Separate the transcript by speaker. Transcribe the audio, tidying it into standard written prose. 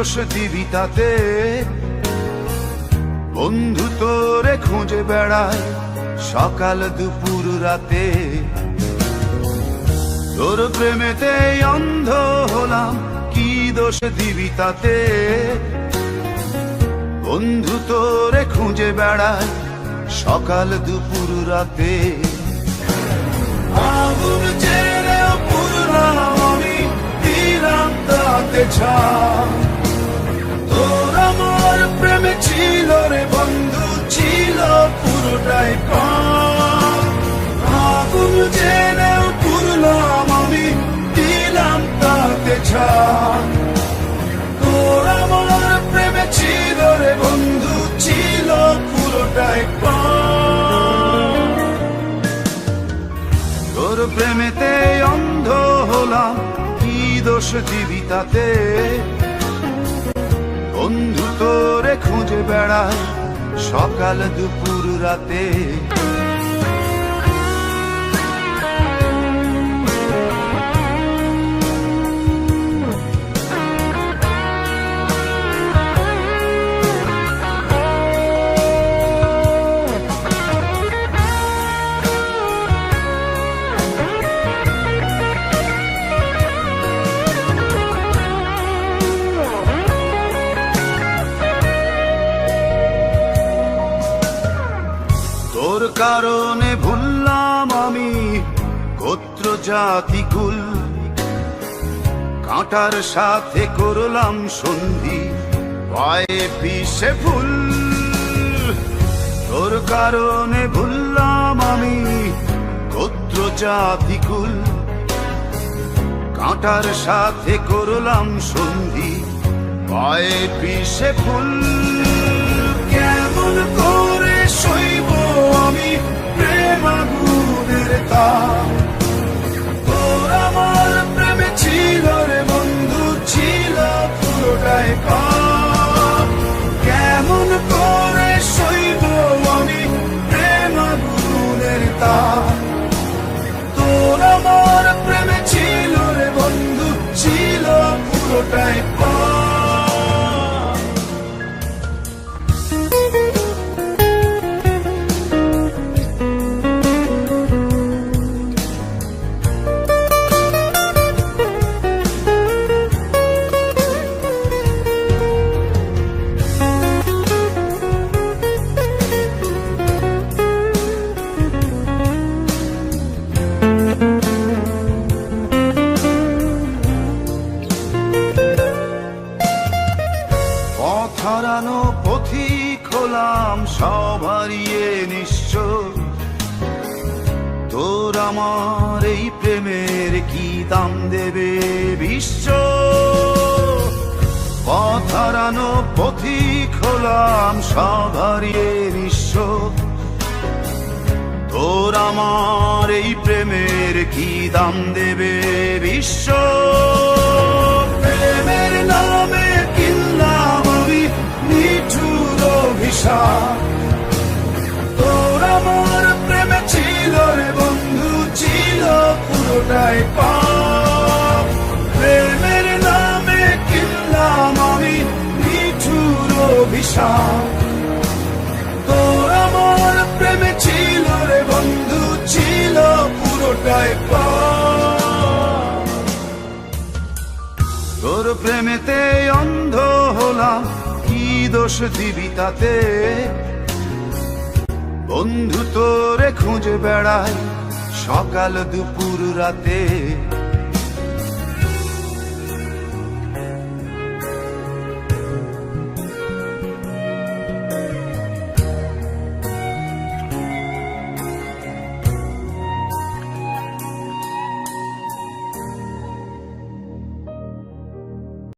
Speaker 1: দোষ দিবি তাতে? বন্ধু তোরে খুঁজে বেড়ায় সকাল দুপুর রাতে। তোর প্রেমেতে অন্ধ হলাম, কি দোষ দিবি তাতে? বন্ধু তোরে খুঁজে বেড়ায় সকাল দুপুর রাতে। আগুন জেলেও পুরলাম আমি, দিলাম তাতে ছাই। তোর আমার প্রেমে ছিল রে বন্ধু, ছিল পুরোটাই পাপ। আগুন জেলেও পুরলাম আমি, দিলাম তাতে ছাই। তোর আমার প্রেমে ছিল রে বন্ধু, ছিল পুরোটাই পাপ। তোর প্রেমেতে অন্ধ হলাম, কি দোষ দিবি তাতে? বন্ধু তোরে খুঁজে বেড়ায় সকাল দুপুর রাতে। তোর কারণে ভুললাম আমি গোত্র জাতি কুল, কাঁটার সাথে করলাম সন্ধি, পায়ে পিষে ফুল। তোর কারণে ভুললাম আমি গোত্র জাতি কুল, কাঁটার সাথে করলাম সন্ধি, পায়ে পিষে ফুল। কেমন করে সইব আমি প্রেম আগুনের তাপ? তোর আমার প্রেমে ছিল রে বন্ধু, ছিল পুরোটাই পাপ। কেমন করে সইব আমি প্রেম আগুনের তাপ? তোর আমার প্রেমে ছিল রে বন্ধু, ছিল পুরোটাই পাপ। হারানো পথিক হলাম সব হারিয়ে নিঃস্ব। তোর আমার এই প্রেমের কি দাম দেবে বিশ্ব? পথ হারানো পথিক হলাম সব হারিয়ে নিঃস্ব। তোর আমার এই প্রেমের কি দাম দেবে বিশ্ব? প্রেমের নামে কিনলাম আমি নিঠুর অভিশাপ। তোর আমার প্রেমে ছিল রে বন্ধু, ছিল পুরোটাই পাপ। প্রেমের নামে কিনলাম আমি নিঠুর অভিশাপ। তোর আমার প্রেমে ছিল রে বন্ধু, ছিল পুরোটাই পাপ। তোর প্রেমেতে অন্ধ হলাম, কি দোষ দিবি তাতে? বন্ধু তোরে খুঁজে বেড়ায় সকাল দুপুর রাতে।